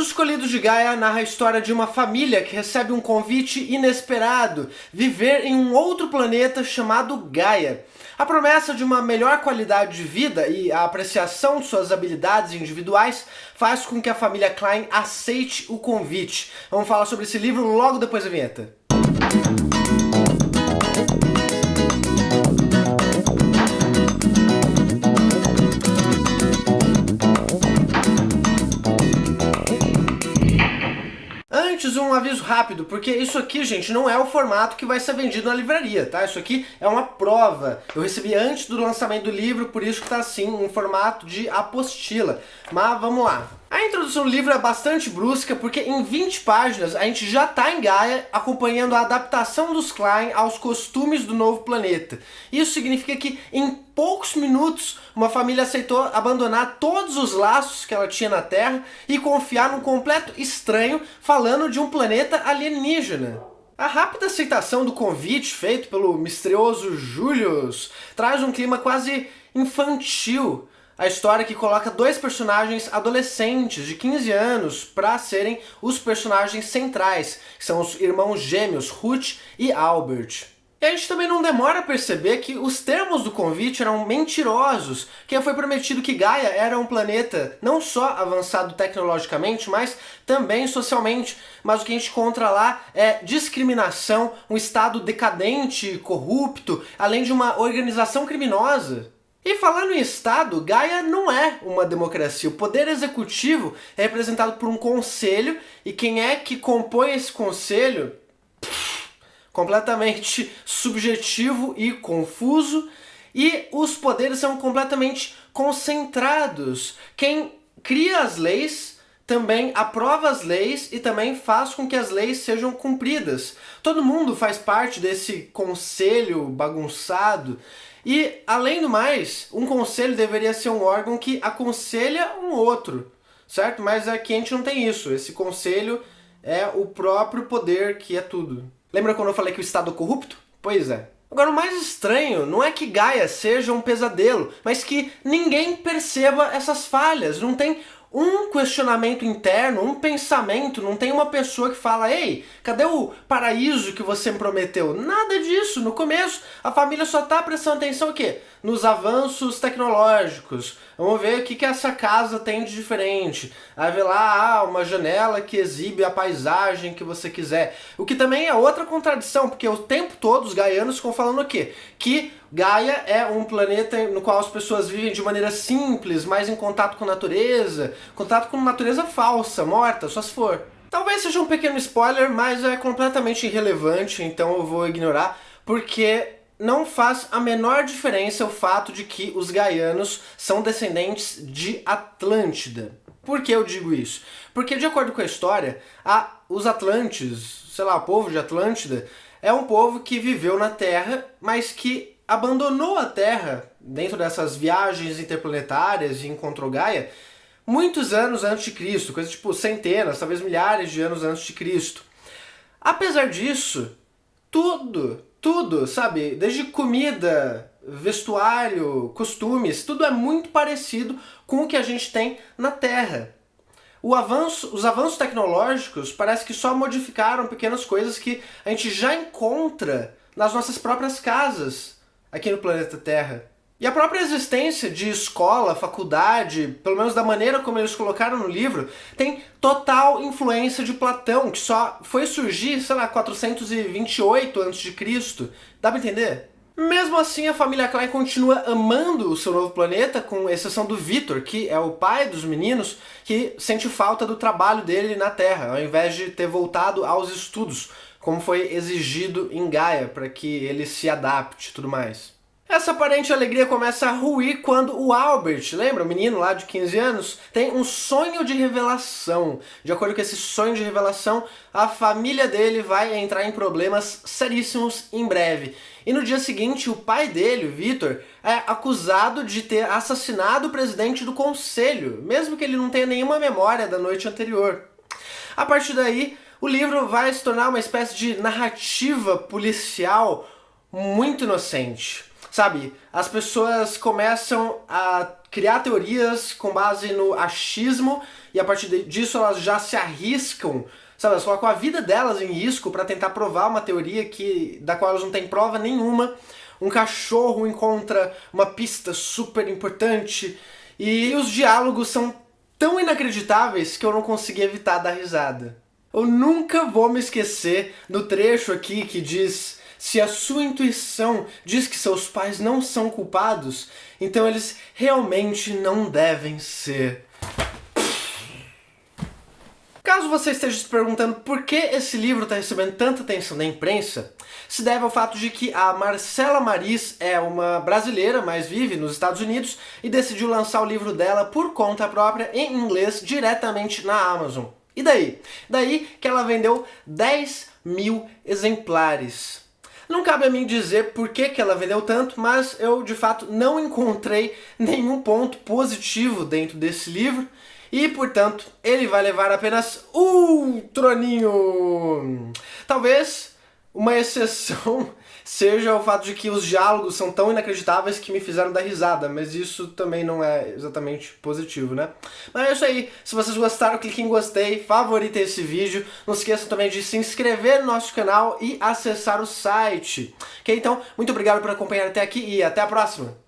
Os Escolhidos de Gaia narra a história de uma família que recebe um convite inesperado, viver em um outro planeta chamado Gaia. A promessa de uma melhor qualidade de vida e a apreciação de suas habilidades individuais faz com que a família Klein aceite o convite. Vamos falar sobre esse livro logo depois da vinheta. Antes, um aviso rápido, porque isso aqui, gente, não é o formato que vai ser vendido na livraria, tá? Isso aqui é uma prova. Eu recebi antes do lançamento do livro, por isso que tá assim, em formato de apostila. Mas vamos lá. A introdução do livro é bastante brusca, porque em 20 páginas a gente já tá em Gaia, acompanhando a adaptação dos Klein aos costumes do novo planeta. Isso significa que em poucos minutos uma família aceitou abandonar todos os laços que ela tinha na Terra e confiar num completo estranho falando de um planeta alienígena. A rápida aceitação do convite feito pelo misterioso Julius traz um clima quase infantil. A história que coloca dois personagens adolescentes de 15 anos para serem os personagens centrais, que são os irmãos gêmeos Ruth e Albert. E a gente também não demora a perceber que os termos do convite eram mentirosos, que foi prometido que Gaia era um planeta não só avançado tecnologicamente, mas também socialmente. Mas o que a gente encontra lá é discriminação, um estado decadente, corrupto, além de uma organização criminosa. E falando em Estado, Gaia não é uma democracia. O poder executivo é representado por um conselho, e quem é que compõe esse conselho? Completamente subjetivo e confuso, e os poderes são completamente concentrados. Quem cria as leis também aprova as leis e também faz com que as leis sejam cumpridas. Todo mundo faz parte desse conselho bagunçado. E, além do mais, um conselho deveria ser um órgão que aconselha um outro, certo? Mas aqui a gente não tem isso. Esse conselho é o próprio poder que é tudo. Lembra quando eu falei que o Estado é corrupto? Pois é. Agora, o mais estranho não é que Gaia seja um pesadelo, mas que ninguém perceba essas falhas. Não tem um questionamento interno, um pensamento, não tem uma pessoa que fala: ei, cadê o paraíso que você me prometeu? Nada disso. No começo, a família só tá prestando atenção o quê? Nos avanços tecnológicos. Vamos ver o que essa casa tem de diferente. Aí vê lá, uma janela que exibe a paisagem que você quiser. O que também é outra contradição, porque o tempo todo os gaianos ficam falando o quê? Que Gaia é um planeta no qual as pessoas vivem de maneira simples, mais em contato com a natureza. Contato com natureza falsa, morta, só se for. Talvez seja um pequeno spoiler, mas é completamente irrelevante, então eu vou ignorar, porque não faz a menor diferença o fato de que os gaianos são descendentes de Atlântida. Por que eu digo isso? Porque, de acordo com a história, os Atlantes, sei lá, o povo de Atlântida, é um povo que viveu na Terra, mas que abandonou a Terra dentro dessas viagens interplanetárias e encontrou Gaia muitos anos antes de Cristo, coisa tipo centenas, talvez milhares de anos antes de Cristo. Apesar disso, tudo, sabe, desde comida, vestuário, costumes, tudo é muito parecido com o que a gente tem na Terra. Os avanços tecnológicos parece que só modificaram pequenas coisas que a gente já encontra nas nossas próprias casas aqui no planeta Terra. E a própria existência de escola, faculdade, pelo menos da maneira como eles colocaram no livro, tem total influência de Platão, que só foi surgir, sei lá, 428 a.C. Dá pra entender? Mesmo assim, a família Klein continua amando o seu novo planeta, com exceção do Victor, que é o pai dos meninos, que sente falta do trabalho dele na Terra, ao invés de ter voltado aos estudos, como foi exigido em Gaia, para que ele se adapte e tudo mais. Essa aparente alegria começa a ruir quando o Albert, lembra? O menino lá de 15 anos, tem um sonho de revelação. De acordo com esse sonho de revelação, a família dele vai entrar em problemas seríssimos em breve. E no dia seguinte, o pai dele, o Victor, é acusado de ter assassinado o presidente do conselho, mesmo que ele não tenha nenhuma memória da noite anterior. A partir daí, o livro vai se tornar uma espécie de narrativa policial muito inocente. Sabe, as pessoas começam a criar teorias com base no achismo e a partir disso elas já se arriscam, sabe, elas colocam a vida delas em risco para tentar provar uma teoria da qual elas não têm prova nenhuma. Um cachorro encontra uma pista super importante e os diálogos são tão inacreditáveis que eu não consegui evitar dar risada. Eu nunca vou me esquecer do trecho aqui que diz: se a sua intuição diz que seus pais não são culpados, então eles realmente não devem ser. Caso você esteja se perguntando por que esse livro está recebendo tanta atenção da imprensa, se deve ao fato de que a Marcela Maris é uma brasileira, mas vive nos Estados Unidos, e decidiu lançar o livro dela por conta própria, em inglês, diretamente na Amazon. E daí? Daí que ela vendeu 10 mil exemplares. Não cabe a mim dizer por que ela vendeu tanto, mas eu de fato não encontrei nenhum ponto positivo dentro desse livro e, portanto, ele vai levar apenas um troninho. Talvez uma exceção seja o fato de que os diálogos são tão inacreditáveis que me fizeram dar risada, mas isso também não é exatamente positivo, né? Mas é isso aí. Se vocês gostaram, clique em gostei, favoritem esse vídeo. Não se esqueçam também de se inscrever no nosso canal e acessar o site. Ok? Então, muito obrigado por acompanhar até aqui e até a próxima!